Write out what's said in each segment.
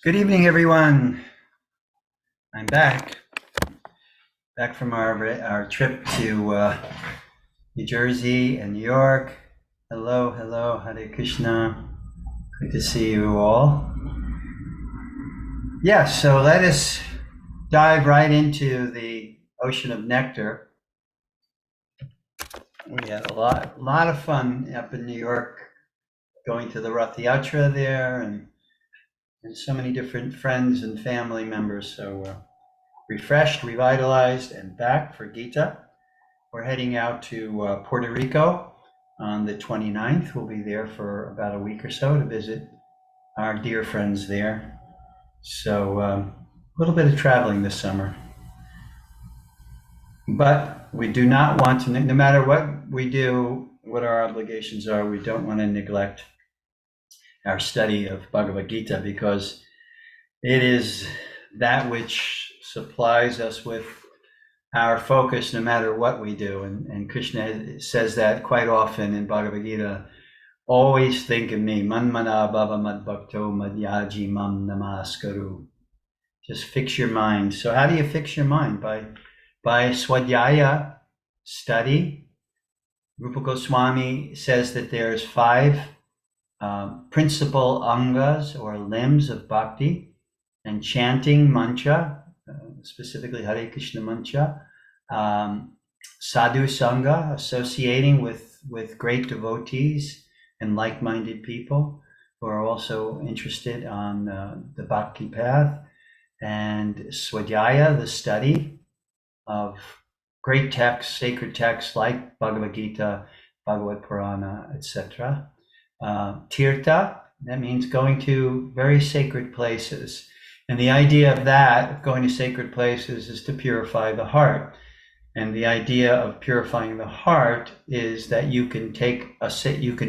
Good evening, everyone. I'm back from our trip to New Jersey and New York. Hello, Hare Krishna. Good to see you all. Yeah, so let us dive right into the ocean of nectar. We had a lot of fun up in New York, going to the Rath Yatra there, and so many different friends and family members. So refreshed, revitalized, and back for Gita. We're heading out to Puerto Rico on the 29th. We'll be there for about a week or so to visit our dear friends there. So a little bit of traveling this summer. But we do not want to, no matter what we do, what our obligations are, we don't want to neglect our study of Bhagavad Gita, because it is that which supplies us with our focus no matter what we do. And Krishna says that quite often in Bhagavad Gita. Always think of me. Manmana bhava madbhakto madhyaji mam namaskaru. Just fix your mind. So how do you fix your mind? By swadhyaya, study. Rupa Goswami says that there's 5 principal angas or limbs of bhakti, and chanting mantra, specifically Hare Krishna mantra, sadhu sangha, associating with great devotees and like-minded people who are also interested on the bhakti path, and swadhyaya, the study of great texts, sacred texts like Bhagavad Gita, Bhagavad Purana, etc. Tirtha, that means going to very sacred places. And the idea of that, of going to sacred places, is to purify the heart. And the idea of purifying the heart is that you can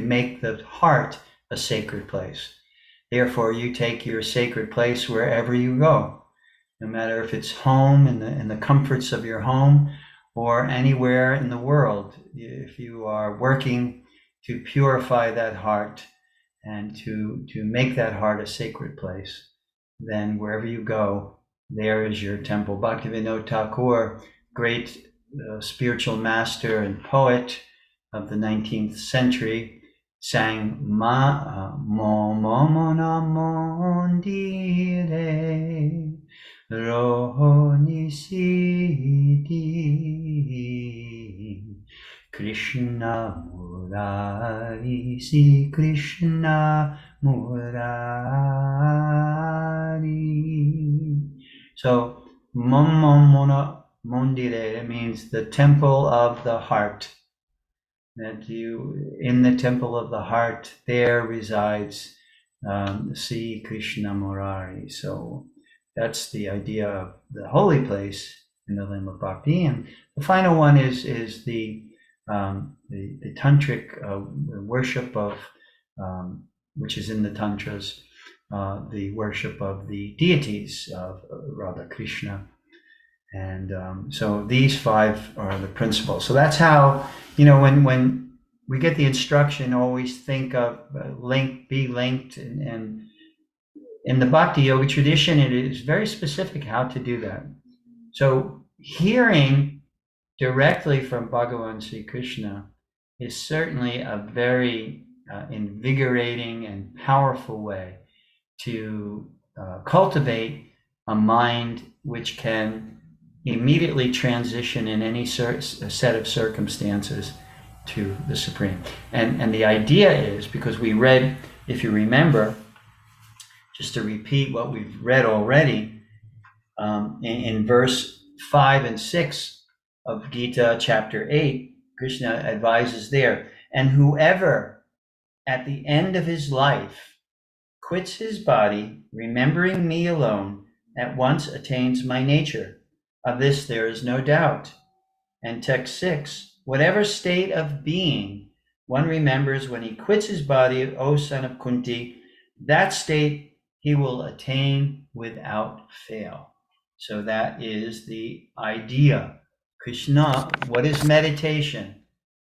make the heart a sacred place. Therefore, you take your sacred place wherever you go, no matter if it's home, in the comforts of your home, or anywhere in the world. If you are working to purify that heart and to make that heart a sacred place, then wherever you go, there is your temple. Bhaktivinoda Thakur, great spiritual master and poet of the 19th century, sang Ma Momona Mondire Rohoni Siddhi Krishna Murari Si Krishna Murari. So Momona Mondire, it means the temple of the heart. That in the temple of the heart, there resides Sri Krishna Murari. So that's the idea of the holy place in the limb of bhakti. And the final one is the tantric worship of, which is in the tantras, the worship of the deities of Radha Krishna. And so these 5 are the principles. So that's how, when we get the instruction, always think of be linked. And in the Bhakti Yoga tradition, it is very specific how to do that. So hearing directly from Bhagavan Sri Krishna is certainly a very invigorating and powerful way to cultivate a mind which can immediately transition in any set of circumstances to the Supreme. And the idea is, because we read, if you remember, just to repeat what we've read already, in verse 5 and 6 of Gita chapter 8, Krishna advises there, and whoever at the end of his life quits his body, remembering me alone, at once attains my nature. Of this there is no doubt. And text 6, whatever state of being one remembers when he quits his body, O son of Kunti, that state he will attain without fail. So that is the idea. Krishna, what is meditation?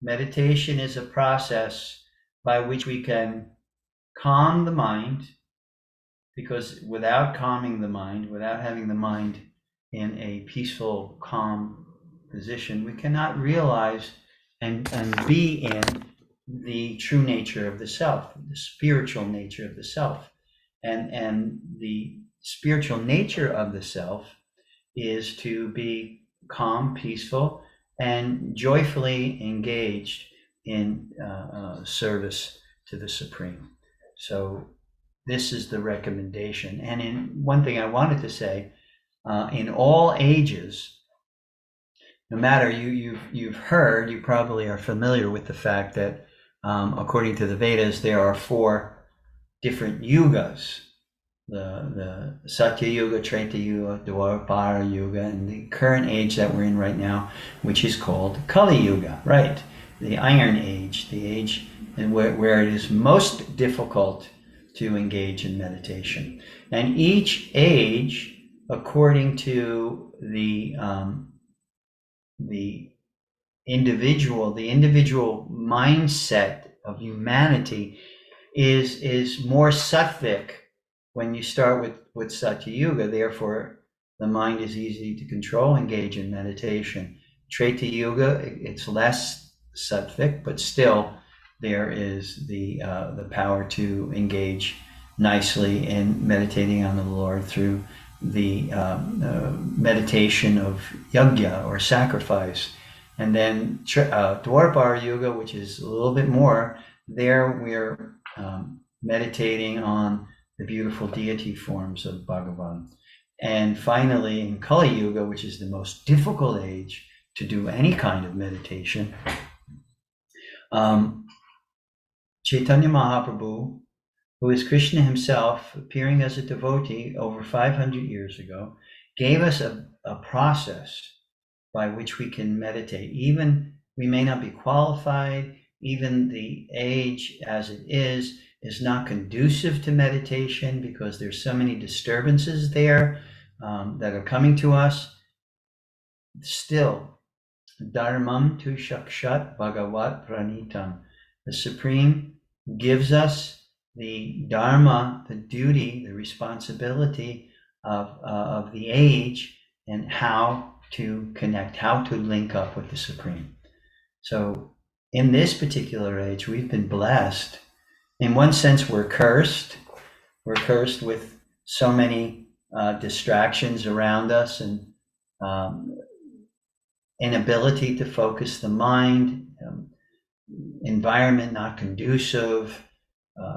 Meditation is a process by which we can calm the mind, because without calming the mind, without having the mind in a peaceful, calm position, we cannot realize and be in the true nature of the self, the spiritual nature of the self. And the spiritual nature of the self is to be calm, peaceful, and joyfully engaged in service to the Supreme. So this is the recommendation. And in one thing I wanted to say, in all ages, no matter you've heard, you probably are familiar with the fact that according to the Vedas, there are 4 different yugas: the Satya Yuga, Treta Yuga, Dwapara Yuga, and the current age that we're in right now, which is called Kali Yuga, right? The Iron Age, the age where it is most difficult to engage in meditation. And each age, according to the individual mindset of humanity, is more sattvic when you start with Satya Yuga. Therefore, the mind is easy to control, engage in meditation. Treta Yuga, it's less sattvic, but still there is the power to engage nicely in meditating on the Lord through the meditation of yajna or sacrifice. And then Dwapara Yuga, which is a little bit more, there we're meditating on the beautiful deity forms of Bhagavan. And finally, in Kali Yuga, which is the most difficult age to do any kind of meditation, Chaitanya Mahaprabhu, who is Krishna himself, appearing as a devotee over 500 years ago, gave us a process by which we can meditate. Even we may not be qualified, even the age as it is not conducive to meditation because there's so many disturbances there that are coming to us. Still, Dharmam tu shakshat bhagavat pranitam. The Supreme gives us the dharma, the duty, the responsibility of the age and how to connect, how to link up with the Supreme. So in this particular age, we've been blessed. In one sense, we're cursed. We're cursed with so many distractions around us and inability to focus the mind, environment not conducive,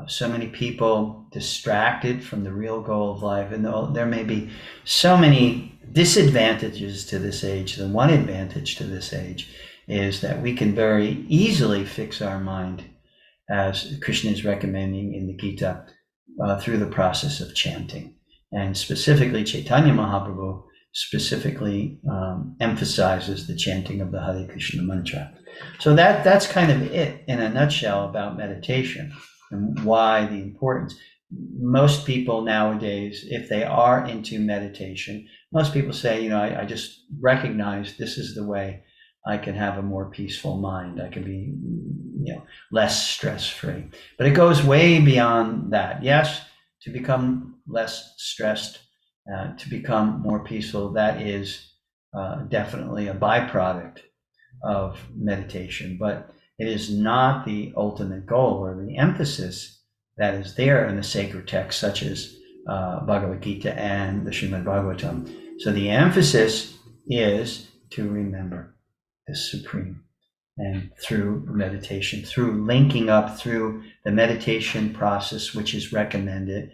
so many people distracted from the real goal of life. And there may be so many disadvantages to this age. The one advantage to this age is that we can very easily fix our mind, as Krishna is recommending in the Gita, through the process of chanting. And specifically, Chaitanya Mahaprabhu specifically emphasizes the chanting of the Hare Krishna mantra. So that's kind of it in a nutshell about meditation and why the importance. Most people nowadays, if they are into meditation, most people say, I just recognize this is the way I can have a more peaceful mind. I can be, less stress-free. But it goes way beyond that. Yes, to become less stressed, to become more peaceful, that is definitely a byproduct of meditation, but it is not the ultimate goal or the emphasis that is there in the sacred texts such as Bhagavad Gita and the Srimad Bhagavatam. So the emphasis is to remember the Supreme, and through meditation, through linking up through the meditation process, which is recommended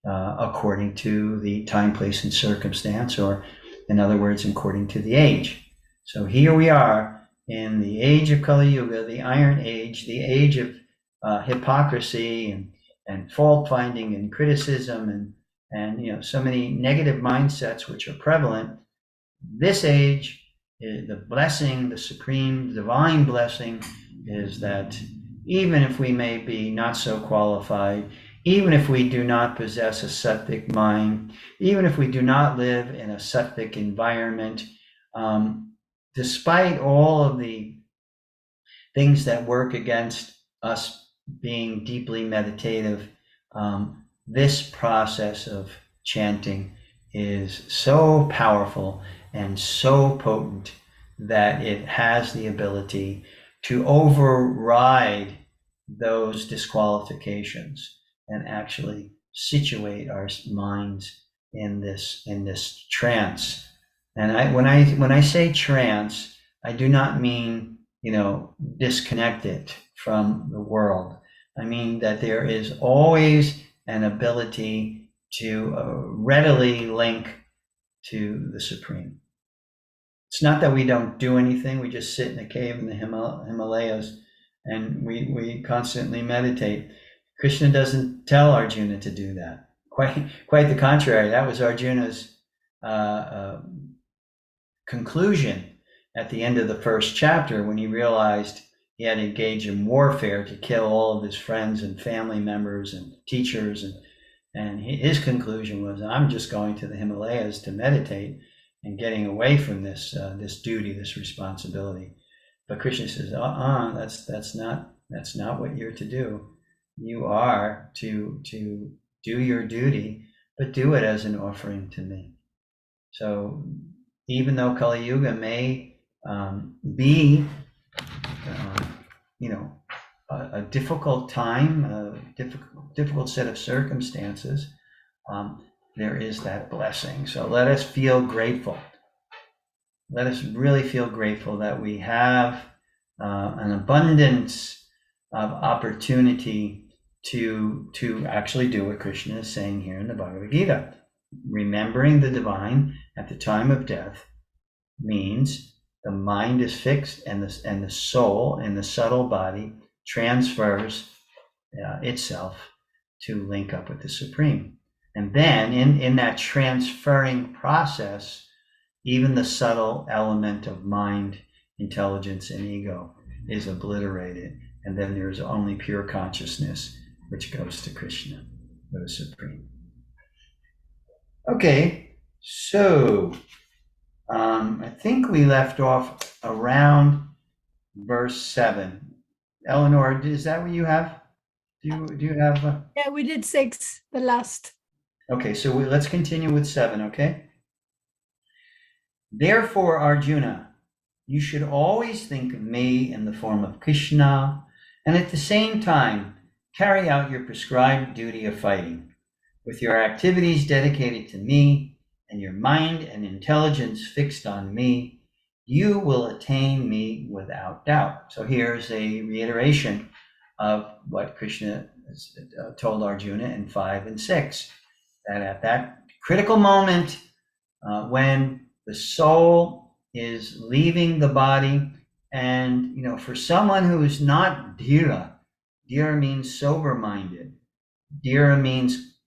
according to the time, place, and circumstance, or in other words, according to the age. So here we are in the age of Kali Yuga, the Iron Age, the age of hypocrisy and fault finding and criticism and so many negative mindsets which are prevalent. This age, the blessing, the supreme divine blessing, is that even if we may be not so qualified, even if we do not possess a sattvic mind, even if we do not live in a sattvic environment, despite all of the things that work against us being deeply meditative, this process of chanting is so powerful and so potent that it has the ability to override those disqualifications and actually situate our minds in this trance. And when I say trance, I do not mean, disconnect it from the world. I mean that there is always an ability to readily link to the Supreme. It's not that we don't do anything. We just sit in a cave in the Himalayas and we constantly meditate. Krishna doesn't tell Arjuna to do that. Quite the contrary. That was Arjuna's conclusion at the end of the first chapter, when he realized he had to engage in warfare to kill all of his friends and family members and teachers. And his conclusion was, I'm just going to the Himalayas to meditate and getting away from this duty, this responsibility. But Krishna says, that's not what you're to do. You are to do your duty, but do it as an offering to me. So even though Kali Yuga may be, a difficult time, a difficult set of circumstances, there is that blessing. So let us feel grateful. Let us really feel grateful that we have an abundance of opportunity to actually do what Krishna is saying here in the Bhagavad Gita. Remembering the divine at the time of death means the mind is fixed and the soul in the subtle body transfers itself to link up with the Supreme. And then in that transferring process, even the subtle element of mind, intelligence, and ego is obliterated. And then there's only pure consciousness, which goes to Krishna, the Supreme. Okay, so I think we left off around verse 7. Eleanor, is that what you have? Do you have? Yeah, we did 6, the last. Okay, so let's continue with 7, okay? Therefore, Arjuna, you should always think of me in the form of Krishna, and at the same time, carry out your prescribed duty of fighting. With your activities dedicated to me, and your mind and intelligence fixed on me, you will attain me without doubt. So here's a reiteration of what Krishna told Arjuna in 5 and 6, that at that critical moment when the soul is leaving the body, and for someone who is not dhira means sober-minded, dhira means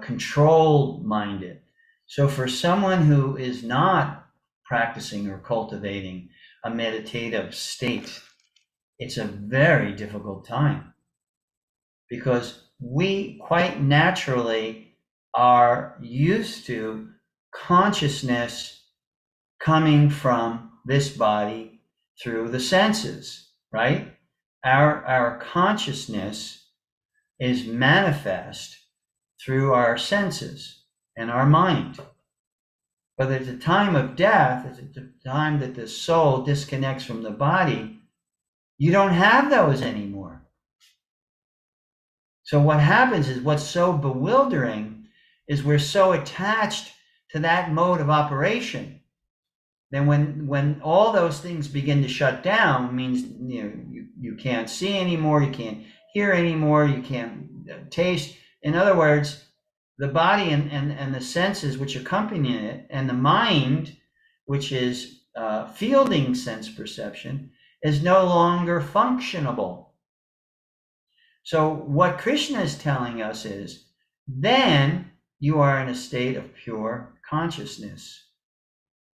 controlled-minded. So for someone who is not practicing or cultivating a meditative state, it's a very difficult time, because we quite naturally are used to consciousness coming from this body through the senses, right? Our consciousness is manifest through our senses and our mind. But at the time of death, at the time that the soul disconnects from the body, you don't have those anymore. So what happens is, what's so bewildering is we're so attached to that mode of operation. Then when all those things begin to shut down, means you can't see anymore, you can't hear anymore, you can't taste. In other words, the body and the senses which accompany it, and the mind, which is fielding sense perception, is no longer functionable. So what Krishna is telling us is, then you are in a state of pure consciousness,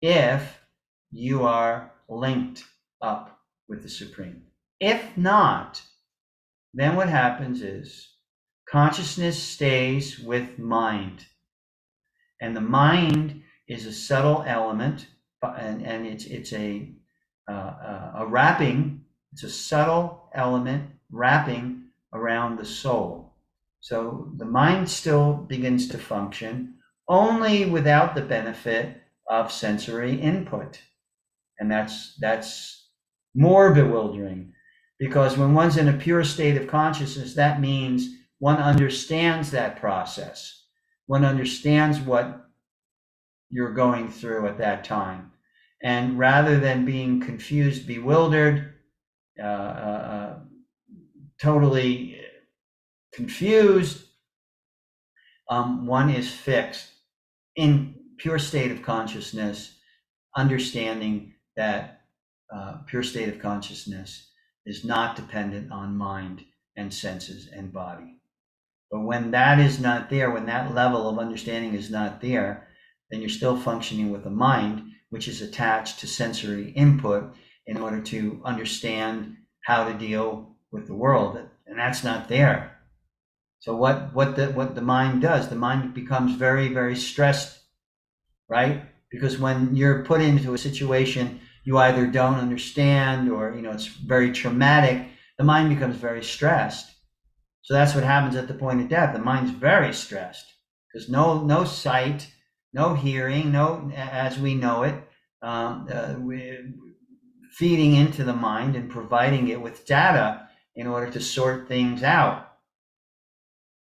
if you are linked up with the Supreme. If not, then what happens is consciousness stays with mind. And the mind is a subtle element, and it's a wrapping, it's a subtle element wrapping around the soul. So the mind still begins to function, only without the benefit of sensory input. And that's more bewildering, because when one's in a pure state of consciousness, that means one understands that process. One understands what you're going through at that time. And rather than being confused, bewildered, totally confused, one is fixed in pure state of consciousness, understanding that pure state of consciousness is not dependent on mind and senses and body. But when that is not there, when that level of understanding is not there, then you're still functioning with a mind which is attached to sensory input in order to understand how to deal with the world, and that's not there. So what the mind does, the mind becomes very, very stressed, right? Because when you're put into a situation you either don't understand, or it's very traumatic, the mind becomes very stressed. So that's what happens at the point of death. The mind's very stressed because no sight, no hearing, no, as we know it, feeding into the mind and providing it with data in order to sort things out.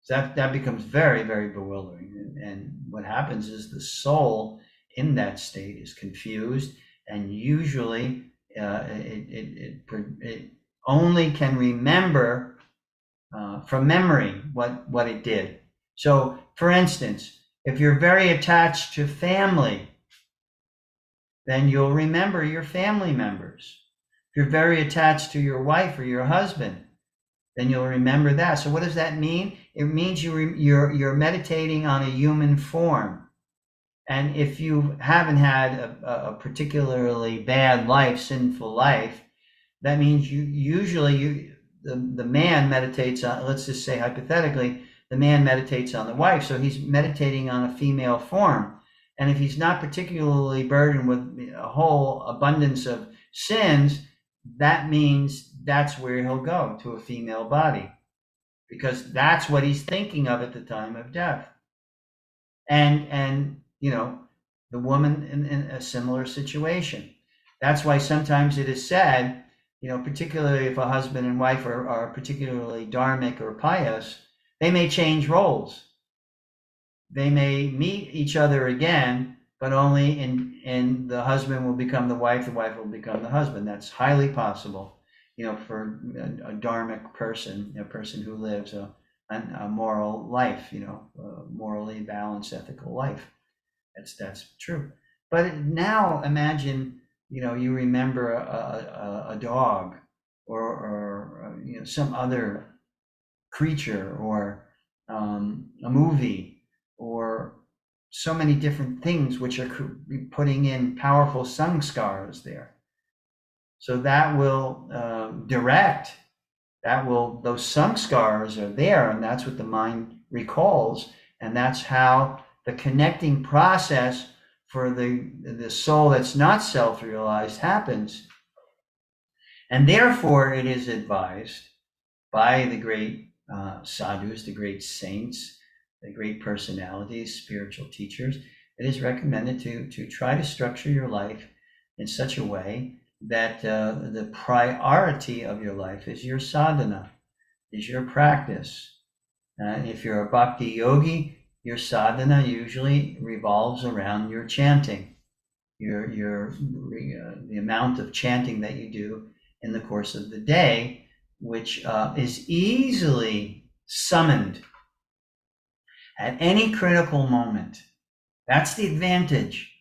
So that becomes very, very bewildering. And what happens is the soul in that state is confused, and usually it only can remember from memory what it did. So, for instance, if you're very attached to family, then you'll remember your family members. If you're very attached to your wife or your husband, then you'll remember that. So what does that mean? It means you're meditating on a human form. And if you haven't had a particularly bad life, sinful life, that means the man meditates on, let's just say hypothetically, the man meditates on the wife. So he's meditating on a female form. And if he's not particularly burdened with a whole abundance of sins, that means that's where he'll go, to a female body, because that's what he's thinking of at the time of death. And the woman in a similar situation. That's why sometimes it is said, particularly if a husband and wife are particularly dharmic or pious, they may change roles. They may meet each other again, but only in the husband will become the wife will become the husband. That's highly possible, for a dharmic person, a person who lives a moral life, a morally balanced, ethical life. That's true. But now imagine, you remember a dog or some other creature, or a movie, or so many different things which are putting in powerful samskaras there. So that will direct, those samskaras are there, and that's what the mind recalls, and that's how the connecting process for the soul that's not self-realized happens. And therefore it is advised by the great sadhus, the great saints, the great personalities, spiritual teachers, it is recommended to try to structure your life in such a way that the priority of your life is your sadhana, is your practice. If you're a bhakti yogi, your sadhana usually revolves around your chanting, the amount of chanting that you do in the course of the day, which is easily summoned at any critical moment. That's the advantage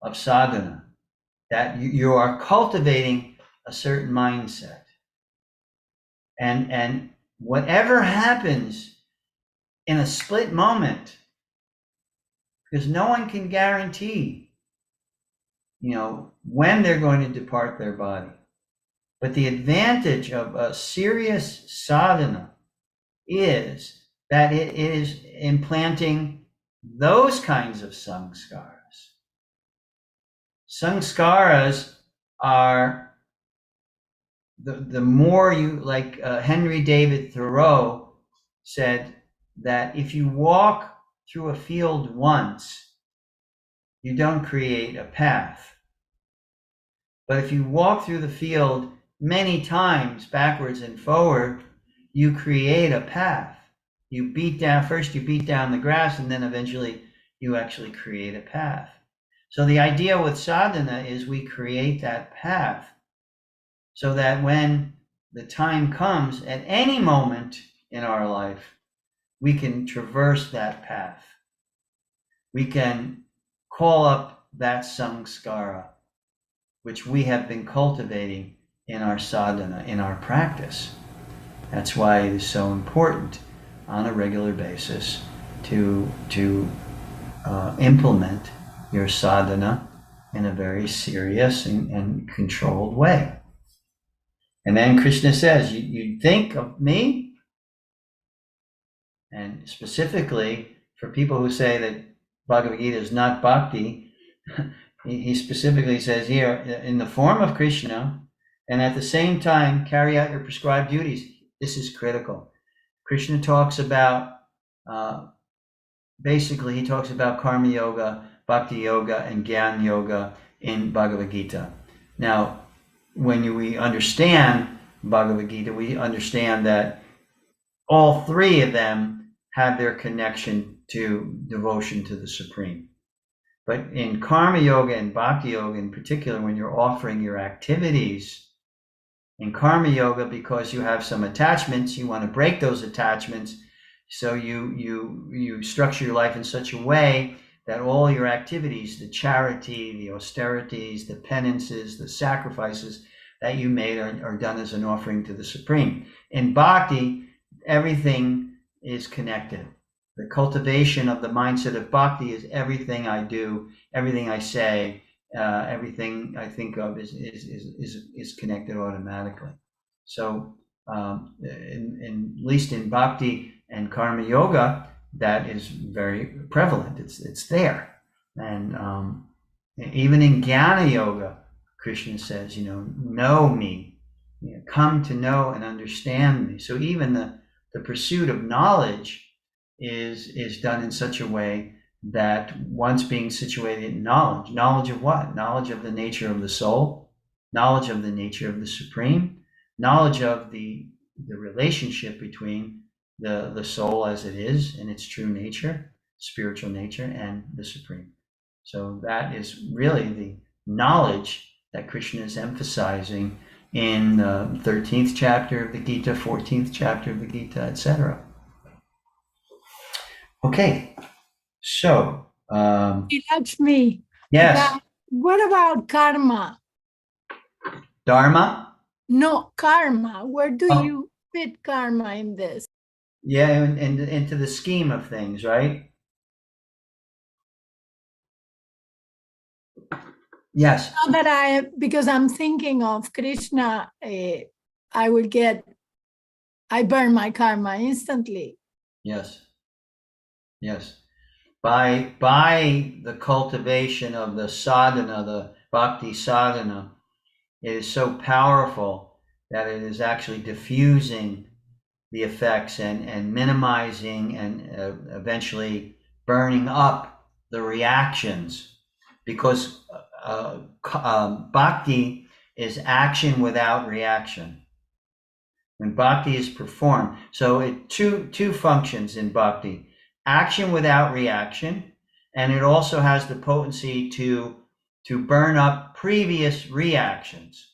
of sadhana, that you are cultivating a certain mindset. And whatever happens in a split moment, because no one can guarantee, when they're going to depart their body. But the advantage of a serious sadhana is that it is implanting those kinds of samskaras. Samskaras are the more you, like Henry David Thoreau said, that if you walk through a field once, you don't create a path. But if you walk through the field many times, backwards and forward, you create a path. You beat down the grass, and then eventually you actually create a path. So the idea with sadhana is we create that path so that when the time comes at any moment in our life, we can traverse that path. We can call up that samskara, which we have been cultivating in our sadhana, in our practice. That's why it is so important on a regular basis to implement your sadhana in a very serious and controlled way. And then Krishna says, you think of me? And specifically, for people who say that Bhagavad Gita is not bhakti, he specifically says here, in the form of Krishna, and at the same time, carry out your prescribed duties. This is critical. Krishna talks about, basically, he talks about karma yoga, bhakti yoga, and jnana yoga in Bhagavad Gita. Now, when we understand Bhagavad Gita, we understand that all three of them have their connection to devotion to the Supreme. But in karma yoga and bhakti yoga in particular, when you're offering your activities in karma yoga, because you have some attachments, you want to break those attachments. So you structure your life in such a way that all your activities, the charity, the austerities, the penances, the sacrifices that you made are done as an offering to the Supreme. In bhakti, everything is connected. The cultivation of the mindset of bhakti is everything I do, everything I say, everything I think of is connected automatically. So, at least in bhakti and karma yoga, that is very prevalent. It's there, and even in jnana yoga, Krishna says, know me, come to know and understand me. So even the pursuit of knowledge is done in such a way that once being situated in knowledge of what? Knowledge of the nature of the soul, knowledge of the nature of the Supreme, knowledge of the relationship between the soul as it is in its true nature, spiritual nature, and the Supreme. So that is really the knowledge that Krishna is emphasizing in the 13th chapter of the Gita, 14th chapter of the Gita, etc. Okay, so Laksmi, yes, what about karma? Dharma. No, karma. Where do Oh, you fit karma in this? yeah, and into the scheme of things, right? Yes. Not that because I'm thinking of Krishna, I burn my karma instantly. Yes. Yes. By the cultivation of the sadhana, the bhakti sadhana, it is so powerful that it is actually diffusing the effects and minimizing and eventually burning up the reactions, because bhakti is action without reaction. When bhakti is performed, so it two functions in bhakti: action without reaction, and it also has the potency to burn up previous reactions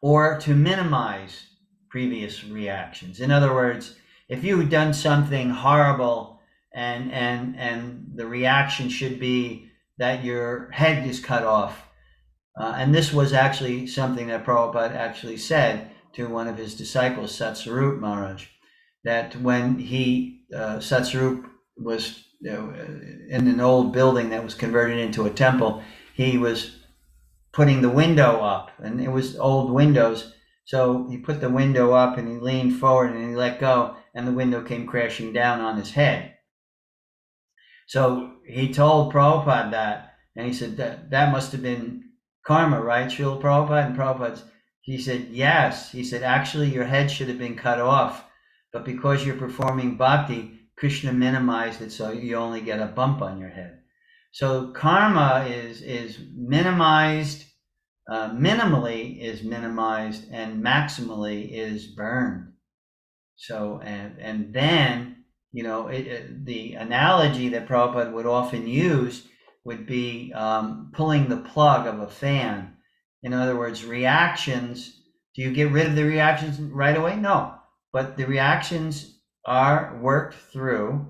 or to minimize previous reactions. In other words, if you've done something horrible and the reaction should be that your head is cut off, and this was actually something that Prabhupada actually said to one of his disciples, Satsarup Maharaj, that when Satsarup was in an old building that was converted into a temple, he was putting the window up, and it was old windows. So he put the window up and he leaned forward and he let go, and the window came crashing down on his head. So he told Prabhupada that, and he said that must have been karma, right, Srila Prabhupada? And Prabhupada, he said, yes. He said, actually, your head should have been cut off but because you're performing bhakti, Krishna minimized it so you only get a bump on your head. So karma is minimized, minimally is minimized, and maximally is burned. So and then, you know, the analogy that Prabhupada would often use would be pulling the plug of a fan. In other words, reactions. Do you get rid of the reactions right away? No, but the reactions are worked through,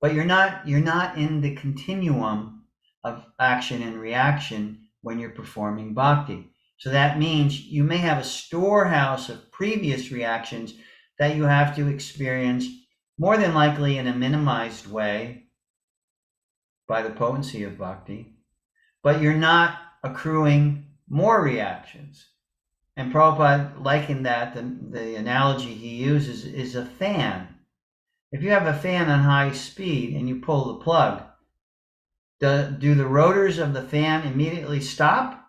but you're not in the continuum of action and reaction when you're performing bhakti. So that means you may have a storehouse of previous reactions that you have to experience, more than likely in a minimized way by the potency of bhakti, but you're not accruing more reactions. And Prabhupada likened that, the analogy he uses is a fan. If you have a fan on high speed and you pull the plug, do the rotors of the fan immediately stop?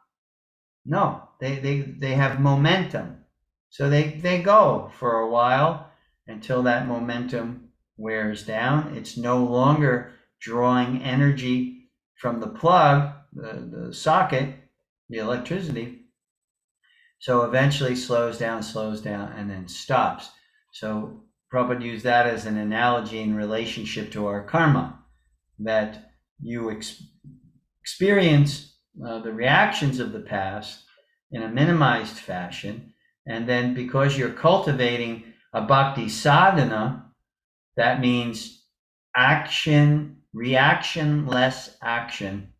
No, they have momentum. So they go for a while until that momentum wears down. It's no longer drawing energy from the plug, the socket, the electricity. So eventually slows down, and then stops. So Prabhupada used that as an analogy in relationship to our karma, that you experience the reactions of the past in a minimized fashion. And then because you're cultivating a bhakti sadhana, that means action, reaction, less action,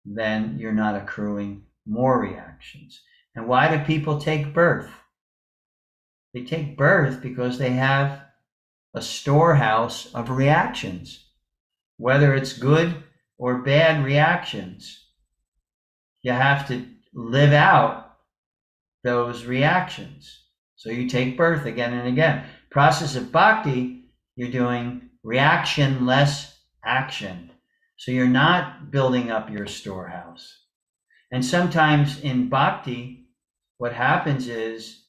then you're not accruing more reactions. And why do people take birth? They take birth because they have a storehouse of reactions, whether it's good or bad reactions. You have to live out those reactions. So you take birth again and again. Process of bhakti, you're doing reaction less action. So you're not building up your storehouse. And sometimes in bhakti, what happens is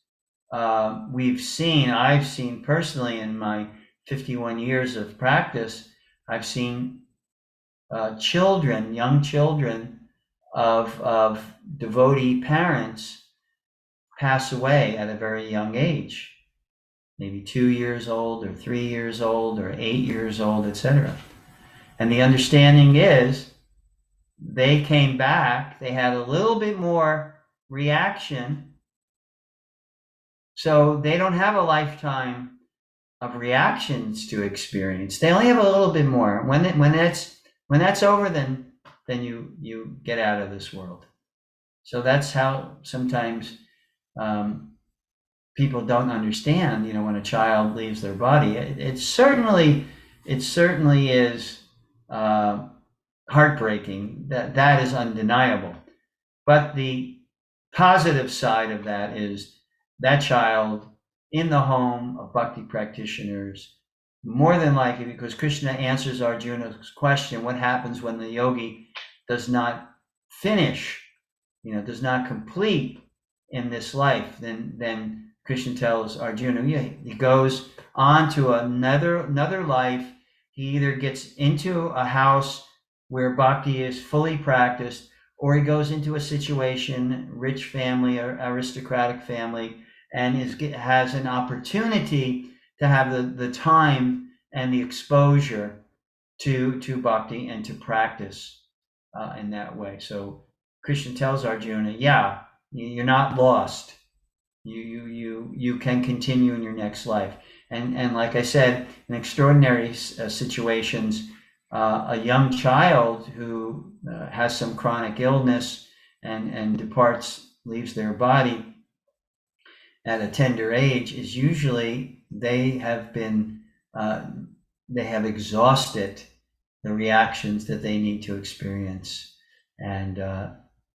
I've seen personally in my 51 years of practice, I've seen young children of devotee parents pass away at a very young age, maybe 2 years old or 3 years old or 8 years old, etc. And the understanding is they came back, they had a little bit more reaction, so they don't have a lifetime of reactions to experience. They only have a little bit more. When that's over, then you get out of this world. So that's how sometimes people don't understand. You know, when a child leaves their body, it certainly is heartbreaking. That is undeniable. But the positive side of that is that child in the home of bhakti practitioners, more than likely, because Krishna answers Arjuna's question, what happens when the yogi does not finish, does not complete in this life? Then Krishna tells Arjuna, he goes on to another life. He either gets into a house where bhakti is fully practiced, or he goes into a situation, rich family or aristocratic family, and has an opportunity to have the time and the exposure to bhakti and to practice in that way. So Krishna tells Arjuna, yeah, you're not lost. You can continue in your next life. And like I said, in extraordinary situations, a young child who has some chronic illness and leaves their body at a tender age, is usually they have exhausted the reactions that they need to experience, and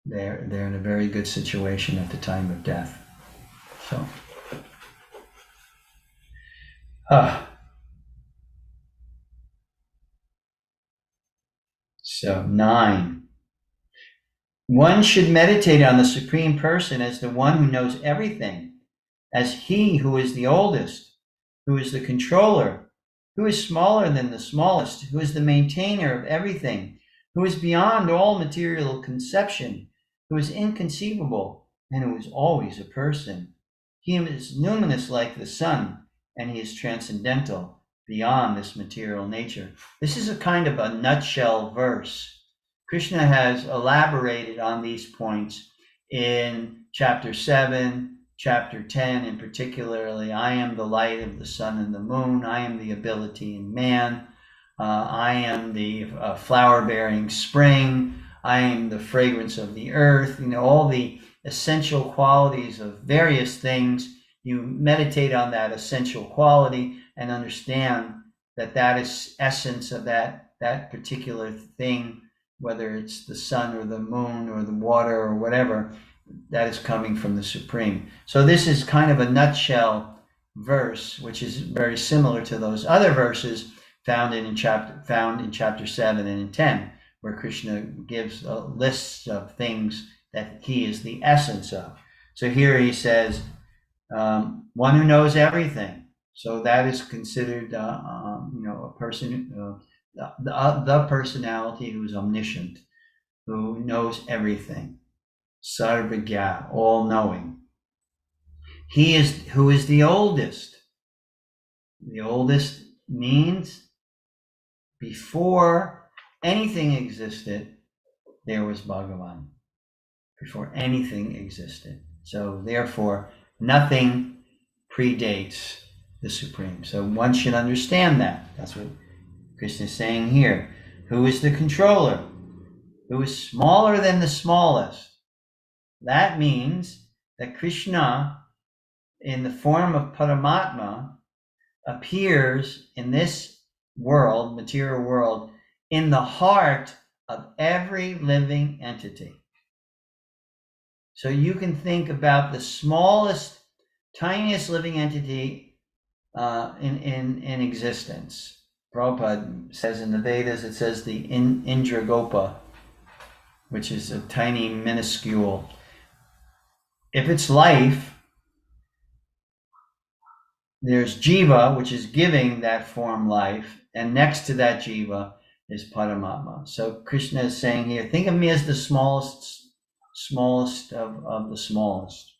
they're in a very good situation at the time of death. So 9. One should meditate on the Supreme Person as the one who knows everything, as he who is the oldest, who is the controller, who is smaller than the smallest, who is the maintainer of everything, who is beyond all material conception, who is inconceivable, and who is always a person. He is luminous like the sun, and he is transcendental, beyond this material nature. This is a kind of a nutshell verse. Krishna has elaborated on these points in chapter 7, chapter 10, and particularly, I am the light of the sun and the moon. I am the ability in man. I am the flower-bearing spring. I am the fragrance of the earth. All the essential qualities of various things. You meditate on that essential quality and understand that that is essence of that particular thing, whether it's the sun or the moon or the water or whatever, that is coming from the Supreme. So this is kind of a nutshell verse, which is very similar to those other verses found in chapter 7 and in 10, where Krishna gives a list of things that he is the essence of. So here he says, one who knows everything. So that is considered, a person, the personality who is omniscient, who knows everything. Sarvagya, all-knowing. He is who is the oldest. The oldest means before anything existed, there was Bhagavan. Before anything existed. So therefore, nothing predates the Supreme. So one should understand that. That's what Krishna is saying here. Who is the controller? Who is smaller than the smallest? That means that Krishna, in the form of Paramatma, appears in this world, material world, in the heart of every living entity. So you can think about the smallest, tiniest living entity in existence. Prabhupada says in the Vedas, it says the Indragopa, which is a tiny, minuscule. If it's life, there's Jiva, which is giving that form life, and next to that Jiva is Paramatma. So Krishna is saying here, think of me as the smallest of the smallest,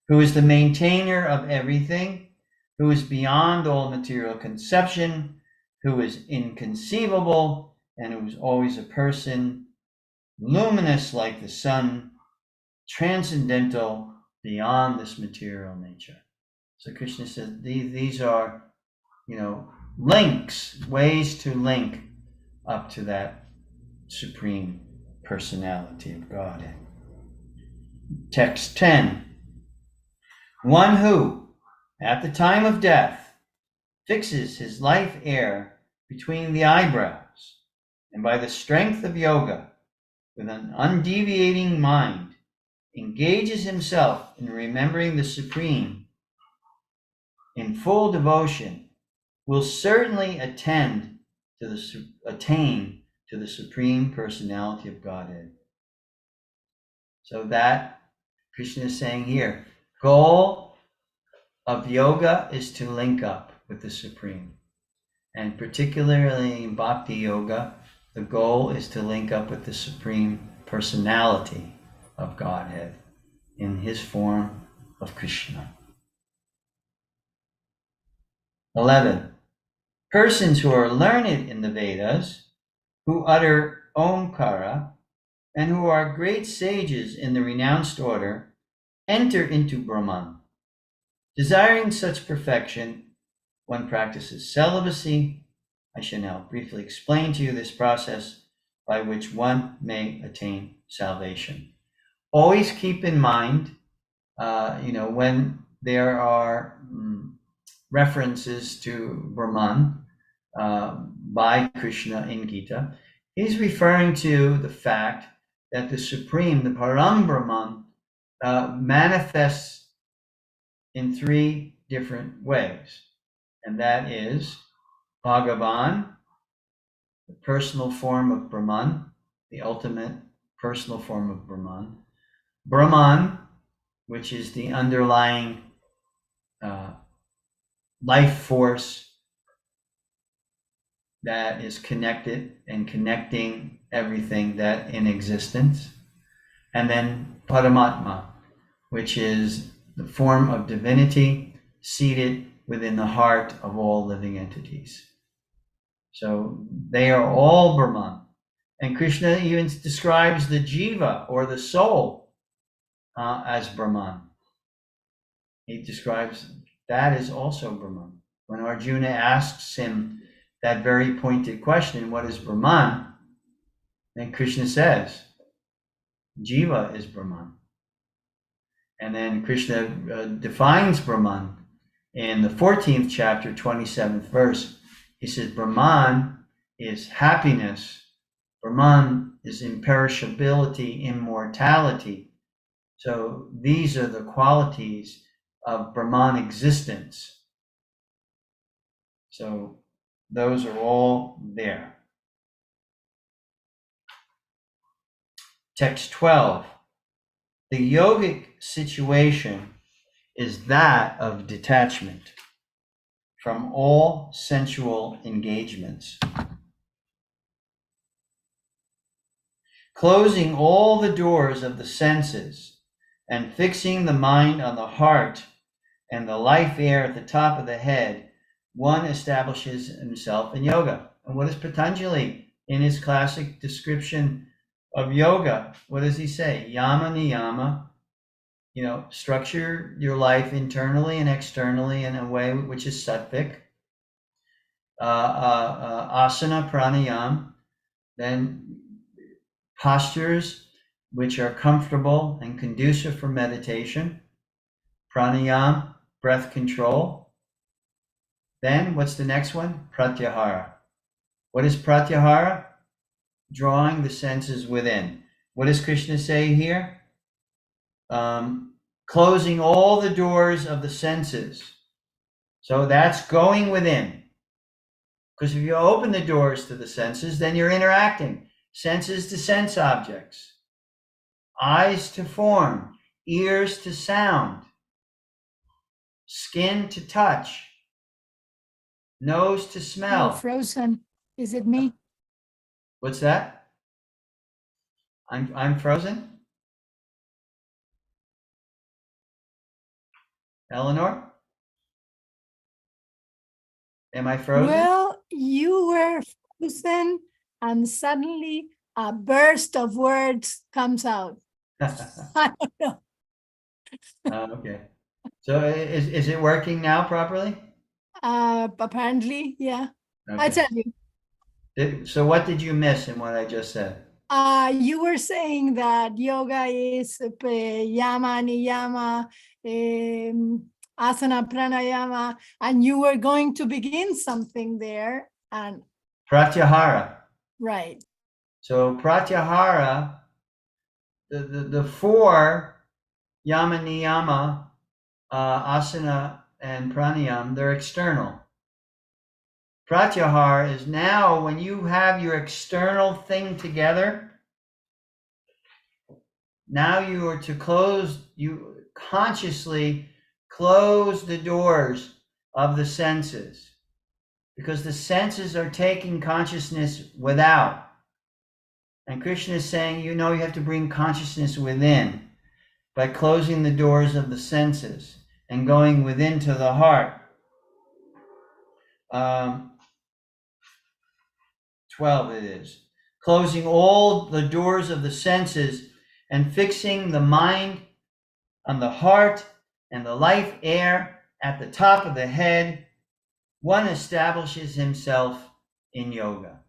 who is the maintainer of everything, who is beyond all material conception, who is inconceivable, and who is always a person, luminous like the sun, transcendental, beyond this material nature. So Krishna says these are, links, ways to link up to that Supreme Personality of Godhead. Text 10. One who, at the time of death, fixes his life air between the eyebrows, and by the strength of yoga, with an undeviating mind, engages himself in remembering the Supreme in full devotion, will certainly attain to the Supreme Personality of Godhead. So that Krishna is saying here, goal of yoga is to link up with the Supreme. And particularly in Bhakti Yoga, the goal is to link up with the Supreme Personality of Godhead in his form of Krishna. 11. Persons who are learned in the Vedas, who utter Omkara, and who are great sages in the renounced order, enter into Brahman. Desiring such perfection, one practices celibacy. I shall now briefly explain to you this process by which one may attain salvation. Always keep in mind, when there are references to Brahman by Krishna in Gita, he's referring to the fact that the Supreme, the Param Brahman, manifests in three different ways. And that is Bhagavan, the personal form of Brahman, the ultimate personal form of Brahman. Brahman, which is the underlying life force that is connected and connecting everything that in existence. And then Paramatma, which is the form of divinity seated within the heart of all living entities. So they are all Brahman. And Krishna even describes the jiva, or the soul, as Brahman. He describes that as also Brahman. When Arjuna asks him that very pointed question, what is Brahman? Then Krishna says, jiva is Brahman. And then Krishna defines Brahman in the 14th chapter, 27th verse. He says, Brahman is happiness. Brahman is imperishability, immortality. So these are the qualities of Brahman existence. So those are all there. Text 12. The yogic situation is that of detachment from all sensual engagements, closing all the doors of the senses and fixing the mind on the heart and the life air at the top of the head. One establishes himself in yoga. And what is Patanjali in his classic description of yoga? What does he say? Yama niyama, structure your life internally and externally in a way which is sattvic. Asana, pranayam, then postures which are comfortable and conducive for meditation. Pranayam, breath control. Then what's the next one? Pratyahara. What is pratyahara? Drawing the senses within. What does Krishna say here? Closing all the doors of the senses. So that's going within. Because if you open the doors to the senses, then you're interacting. Senses to sense objects. Eyes to form. Ears to sound. Skin to touch. Nose to smell. Oh, frozen. Is it me? What's that? I'm frozen? Eleanor? Am I frozen? Well, you were frozen and suddenly a burst of words comes out. I don't know. Okay. So is it working now properly? Apparently, yeah. I Okay. tell you. So what did you miss in what I just said? You were saying that yoga is yama, niyama, asana, pranayama, and you were going to begin something there. And Pratyahara. right. So pratyahara, the four yama, niyama, asana, and pranayam, they're external. Pratyahara is now when you have your external thing together. Now you are to you consciously close the doors of the senses, because the senses are taking consciousness without. And Krishna is saying, you have to bring consciousness within by closing the doors of the senses and going within to the heart. 12 it is. Closing all the doors of the senses and fixing the mind on the heart and the life air at the top of the head, one establishes himself in yoga.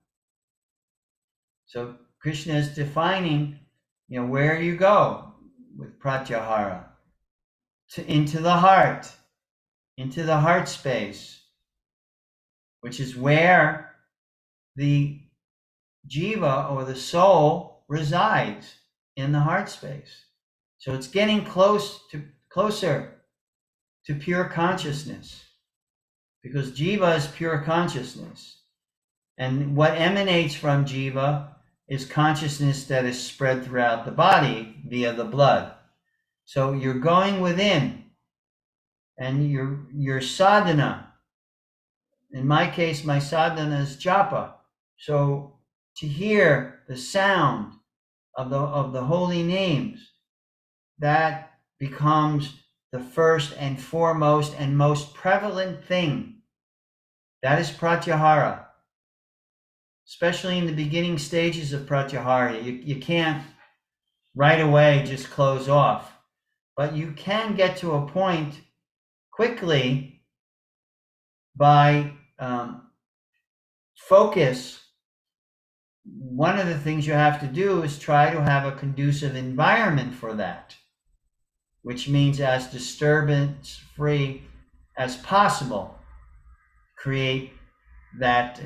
So Krishna is defining, where you go with pratyahara, into the heart space, which is where the jiva, or the soul, resides, in the heart space. So it's getting closer to pure consciousness, because jiva is pure consciousness. And what emanates from jiva is consciousness that is spread throughout the body via the blood. So you're going within, and your sadhana in my case, my sadhana is japa. So to hear the sound of the holy names, that becomes the first and foremost and most prevalent thing. That is pratyahara. Especially in the beginning stages of pratyahara, you can't right away just close off, but you can get to a point quickly by focus. One of the things you have to do is try to have a conducive environment for that, which means as disturbance free as possible. Create that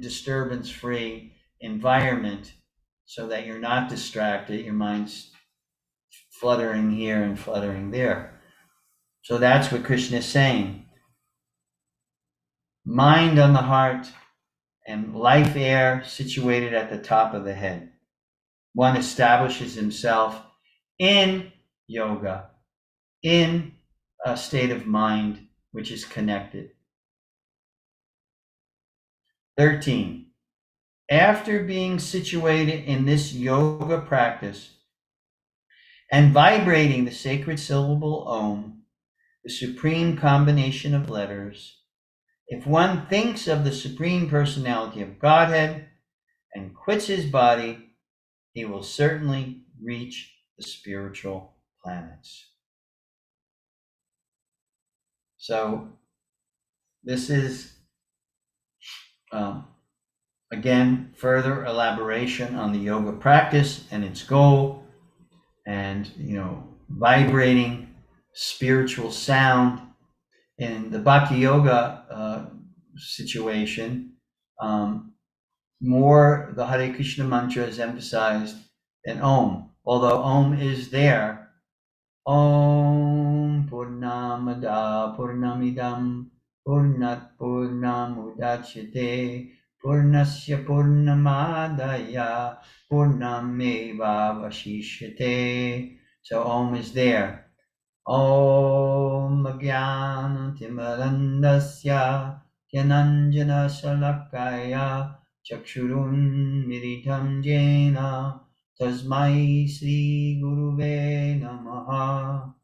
disturbance free environment so that you're not distracted, your mind's fluttering here and fluttering there. So that's what Krishna is saying. Mind on the heart and life air situated at the top of the head. One establishes himself in yoga, in a state of mind which is connected. 13. After being situated in this yoga practice and vibrating the sacred syllable Om, the supreme combination of letters, if one thinks of the Supreme Personality of Godhead and quits his body, he will certainly reach the spiritual planets. So this is, again, further elaboration on the yoga practice and its goal, and vibrating spiritual sound. In the Bhakti Yoga situation, more the Hare Krishna mantra is emphasized than Om, although Om is there. Om Purnamada Purnamidam Purnat Purnamudachyate Purnasya Purnamadaya Purnameva Vashishyate. So Om is there. Om Jnanatimirandasya Jnananjana Shalakaya Chakshurun Miritam Jena Tasmai Sri Guruve Namaha.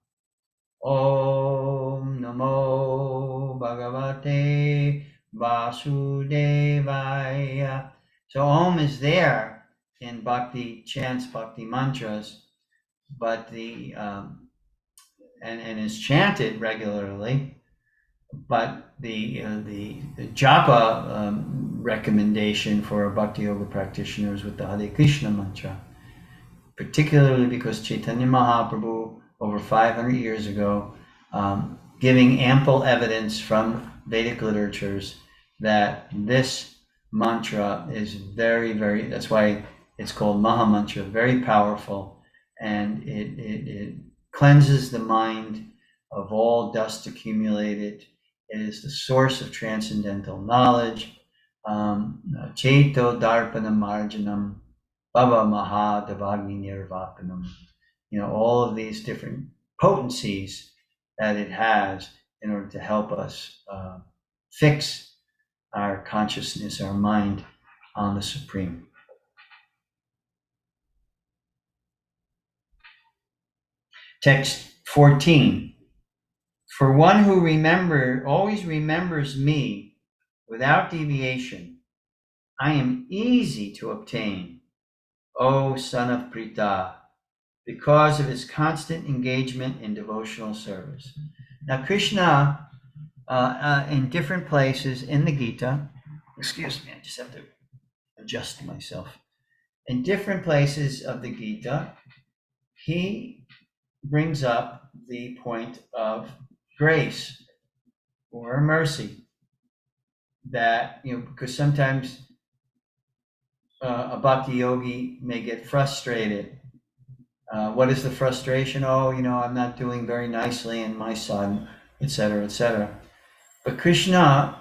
Om Namo Bhagavate Vasudevaya. So Om is there in Bhakti chants, Bhakti mantras, but the and is chanted regularly, but the japa recommendation for Bhakti Yoga practitioners with the Hare Krishna mantra, particularly because Chaitanya Mahaprabhu over 500 years ago, giving ample evidence from Vedic literatures that this mantra is very, very, that's why it's called Maha Mantra, very powerful, and it cleanses the mind of all dust accumulated. It is the source of transcendental knowledge. Cheto Darpana Marjanam Baba Maha Devagni Nirvapanam. All of these different potencies that it has in order to help us fix our consciousness, our mind on the Supreme. Text 14. For one who always remembers me without deviation, I am easy to obtain, O son of Pritha, because of his constant engagement in devotional service. Now, Krishna, in different places in the Gita, excuse me, I just have to adjust myself. In different places of the Gita, he brings up the point of grace or mercy, that because sometimes a bhakti yogi may get frustrated. What is the frustration? I'm not doing very nicely in my son, etc., etc. But Krishna,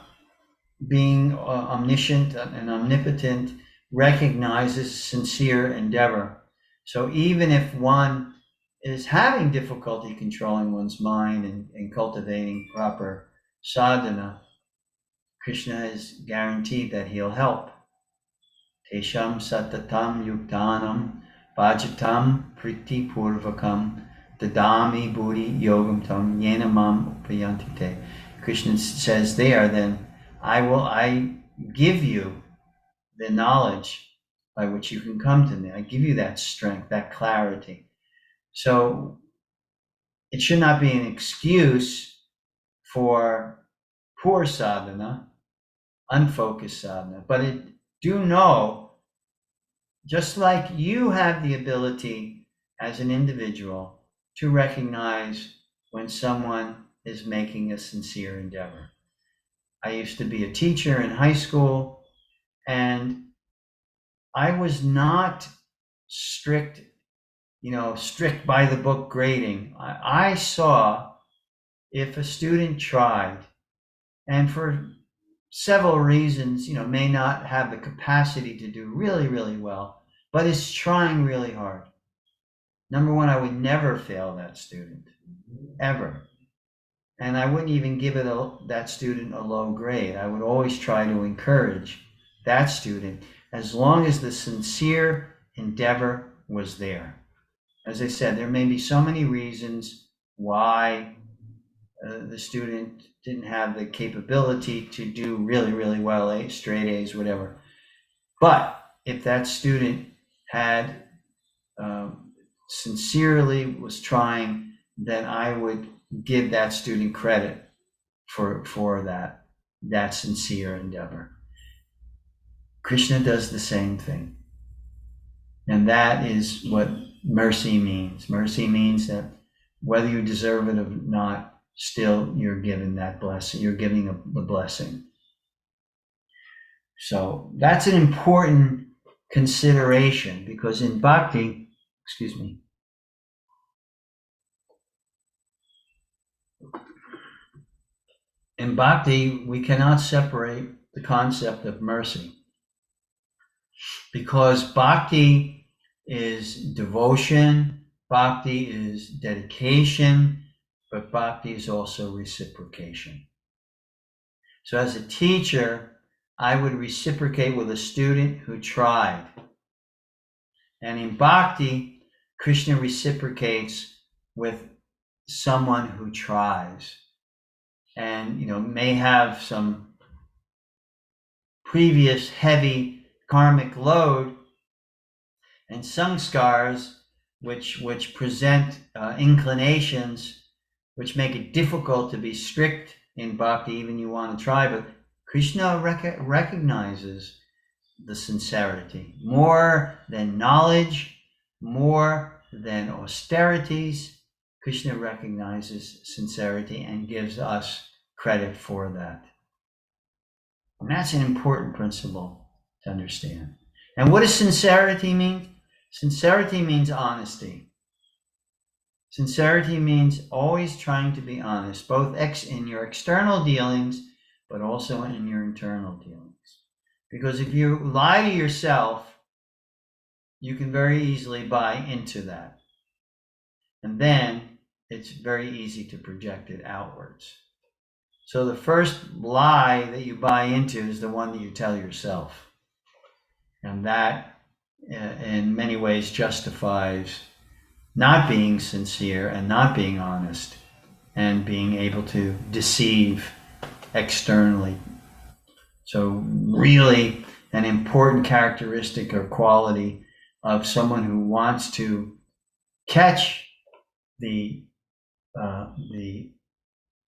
being omniscient and omnipotent, recognizes sincere endeavor. So even if one is having difficulty controlling one's mind and cultivating proper sadhana, Krishna has guaranteed that he'll help. Tesham satatam yuktanam bhajatam priti purvakam dadami buddhi yogam tam yenamam upayantite. Krishna says there, then I give you the knowledge by which you can come to me. I give you that strength, that clarity. So it should not be an excuse for poor sadhana, unfocused sadhana, but do know, just like you have the ability as an individual to recognize when someone is making a sincere endeavor. I used to be a teacher in high school, and I was not strict, strict by the book grading. I saw if a student tried, and for several reasons, may not have the capacity to do really, really well, but is trying really hard. Number one, I would never fail that student, ever. And I wouldn't even give that student a low grade. I would always try to encourage that student as long as the sincere endeavor was there. As I said, there may be so many reasons why the student didn't have the capability to do really, really well, straight A's, whatever. But if that student had sincerely was trying, then I would give that student credit for that sincere endeavor. Krishna does the same thing. And that is what mercy means. Mercy means that whether you deserve it or not, still you're given that blessing. You're giving the blessing. So that's an important consideration, because in bhakti, in bhakti, we cannot separate the concept of mercy, because bhakti is devotion, bhakti is dedication, but bhakti is also reciprocation. So as a teacher, I would reciprocate with a student who tried. And in bhakti, Krishna reciprocates with someone who tries and may have some previous heavy karmic load and samskars which present inclinations which make it difficult to be strict in bhakti, even you want to try, but Krishna recognizes the sincerity. More than knowledge, more than austerities, Krishna recognizes sincerity and gives us credit for that. And that's an important principle to understand. And what does sincerity mean? Sincerity means honesty. Sincerity means always trying to be honest, both in your external dealings, but also in your internal dealings. Because if you lie to yourself, you can very easily buy into that. And then it's very easy to project it outwards. So the first lie that you buy into is the one that you tell yourself. And that, in many ways, justifies not being sincere and not being honest and being able to deceive externally. So really an important characteristic or quality of someone who wants to catch the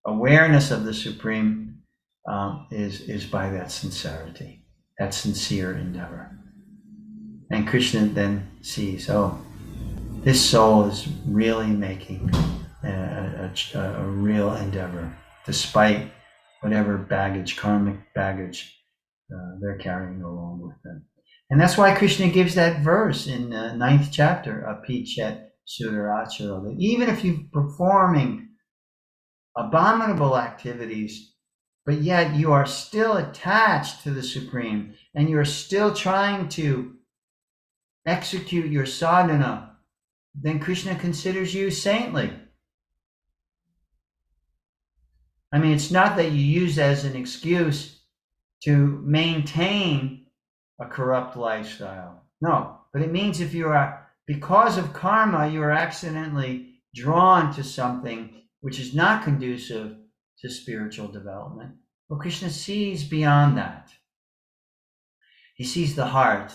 awareness of the Supreme is by that sincerity, that sincere endeavor. And Krishna then sees, this soul is really making a real endeavor, despite whatever baggage, karmic baggage they're carrying along with them. And that's why Krishna gives that verse in the 9th chapter of Pichet Sudarachara, that even if you're performing abominable activities, but yet you are still attached to the Supreme and you're still trying to execute your sadhana, then Krishna considers you saintly. I mean, it's not that you use as an excuse to maintain a corrupt lifestyle. No, but it means if you are, because of karma, you are accidentally drawn to something which is not conducive to spiritual development. Well, Krishna sees beyond that. He sees the heart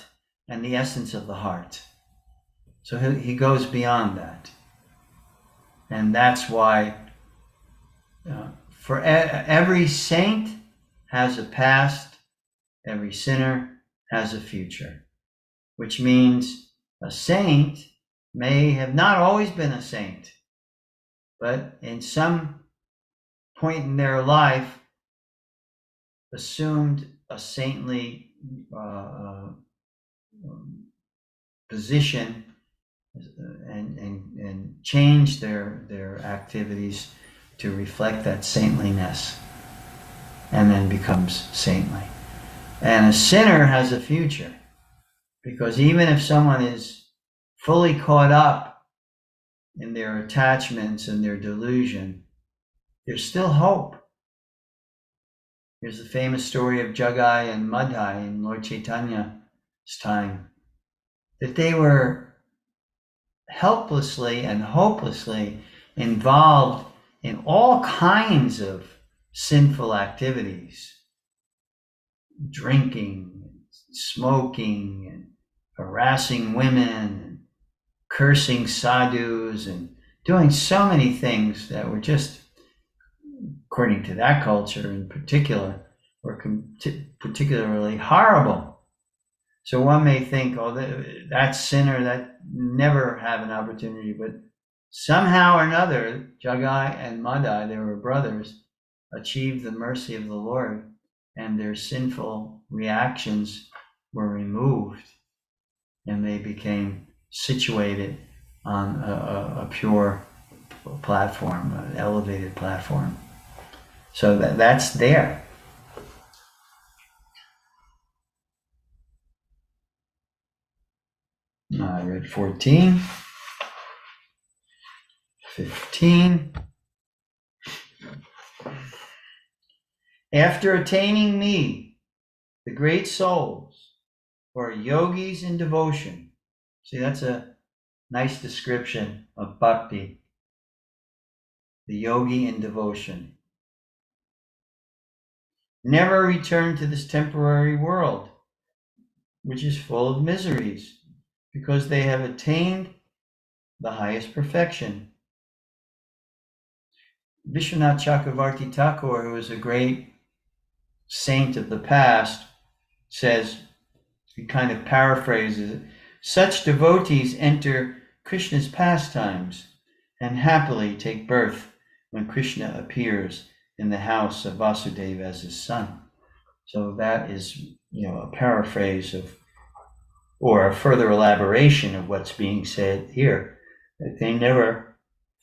and the essence of the heart. So he goes beyond that. And that's why for every saint has a past, every sinner has a future, which means a saint may have not always been a saint, but in some point in their life assumed a saintly position and change their activities to reflect that saintliness, and then becomes saintly. And a sinner has a future, because even if someone is fully caught up in their attachments and their delusion, there's still hope. Here's the famous story of Jagai and Madhai in Lord Chaitanya's time, that they were helplessly and hopelessly involved in all kinds of sinful activities, drinking, smoking, and harassing women, and cursing sadhus, and doing so many things that were just, according to that culture in particular, were particularly horrible. So one may think, oh, that sinner, that never have an opportunity, but somehow or another, Jagai and Madai, they were brothers, achieved the mercy of the Lord, and their sinful reactions were removed, and they became situated on a pure platform, an elevated platform. So that's there. I read 14, 15. After attaining me, the great souls, who are yogis in devotion. See, that's a nice description of bhakti. The yogi in devotion. Never return to this temporary world, which is full of miseries, because they have attained the highest perfection. Vishwanath Chakravarti Thakur, who is a great saint of the past, says, he kind of paraphrases it, such devotees enter Krishna's pastimes and happily take birth when Krishna appears in the house of Vasudeva as his son. So that is, a paraphrase of, or a further elaboration of what's being said here, that they never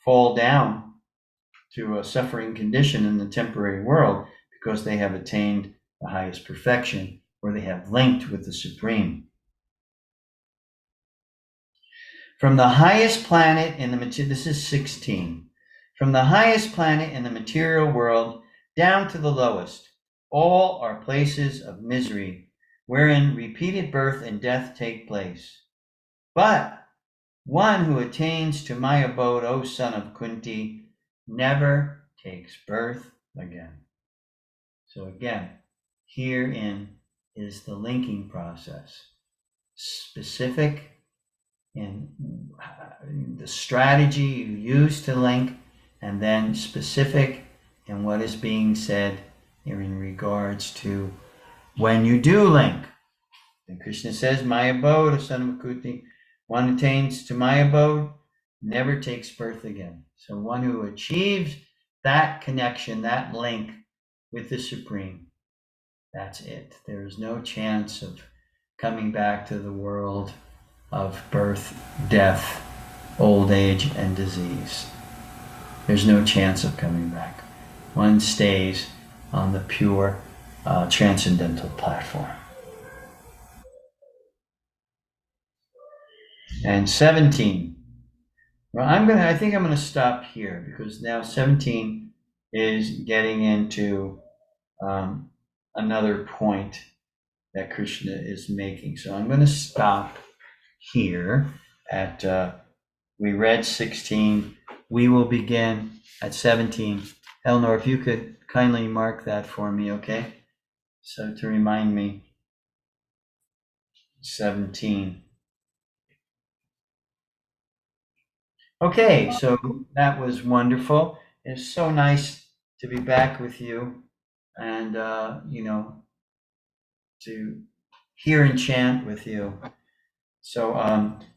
fall down to a suffering condition in the temporary world because they have attained the highest perfection, or they have linked with the Supreme. From the highest planet in the this is 16. From the highest planet in the material world down to the lowest, all are places of misery, wherein repeated birth and death take place. But one who attains to my abode, O son of Kunti, never takes birth again. So again, herein is the linking process. Specific in the strategy you use to link, and then specific in what is being said in regards to when you do link. And Krishna says, my abode, O son of Kunti, one attains to my abode, never takes birth again. So one who achieves that connection, that link with the Supreme, that's it. There is no chance of coming back to the world of birth, death, old age, and disease. There's no chance of coming back. One stays on the pure transcendental platform. And 17. Well, I think I'm gonna stop here, because now 17 is getting into another point that Krishna is making. So I'm going to stop here at, we read 16. We will begin at 17. Eleanor, if you could kindly mark that for me, okay? So to remind me, 17. Okay, so that was wonderful. It's so nice to be back with you and, to hear and chant with you. So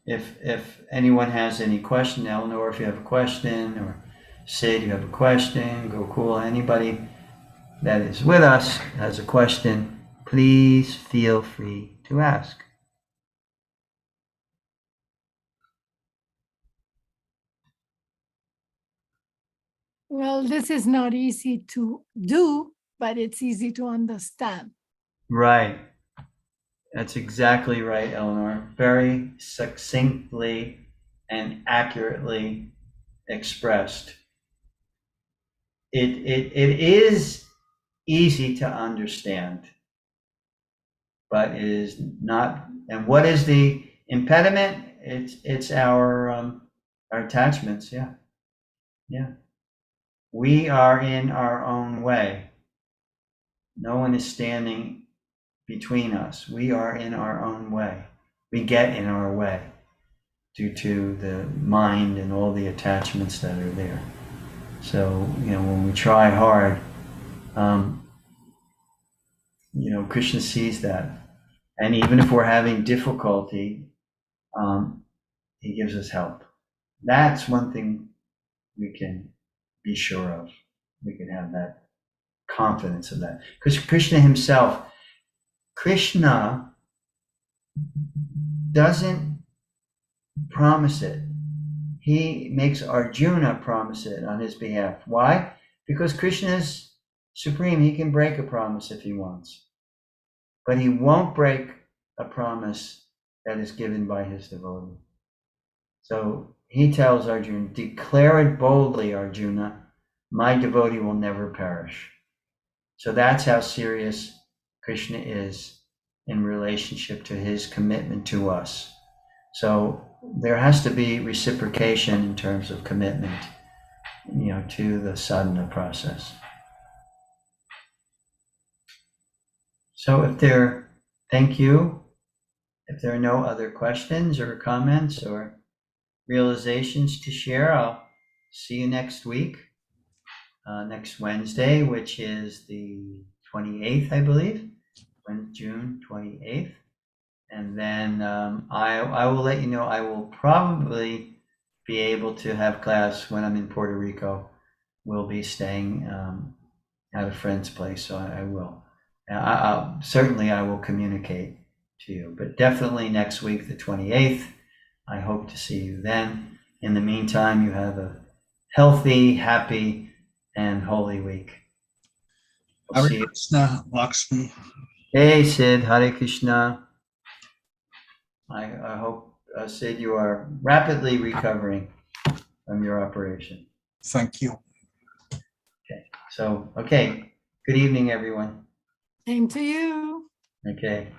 if anyone has any question, Eleanor, if you have a question, or Sid, you have a question, Gokul, anybody that is with us has a question, please feel free to ask. Well, this is not easy to do, but it's easy to understand. Right. That's exactly right, Eleanor. Very succinctly and accurately expressed. It is easy to understand, but it is not. And what is the impediment? It's our attachments. Yeah, yeah. We are in our own way. No one is standing between us. We are in our own way. We get in our way due to the mind and all the attachments that are there. So, when we try hard, Krishna sees that. And even if we're having difficulty, he gives us help. That's one thing we can be sure of. We can have that confidence of that. Because Krishna doesn't promise it. He makes Arjuna promise it on his behalf. Why? Because Krishna is supreme. He can break a promise if he wants. But he won't break a promise that is given by his devotee. So he tells Arjuna, declare it boldly, Arjuna. My devotee will never perish. So that's how serious Krishna is in relationship to his commitment to us. So there has to be reciprocation in terms of commitment, to the sadhana process. So thank you. If there are no other questions or comments or realizations to share, I'll see you next week, next Wednesday, which is the 28th, I believe, June 28th. And then I will let you know. I will probably be able to have class when I'm in Puerto Rico. We'll be staying at a friend's place, so I will. Certainly I will communicate to you, but definitely next week, the 28th. I hope to see you then. In the meantime, you have a healthy, happy, and holy week. Hare Krishna, Laksmi. Hey, Sid, Hare Krishna. I hope, Sid, you are rapidly recovering from your operation. Thank you. Okay. Good evening, everyone. Same to you. Okay.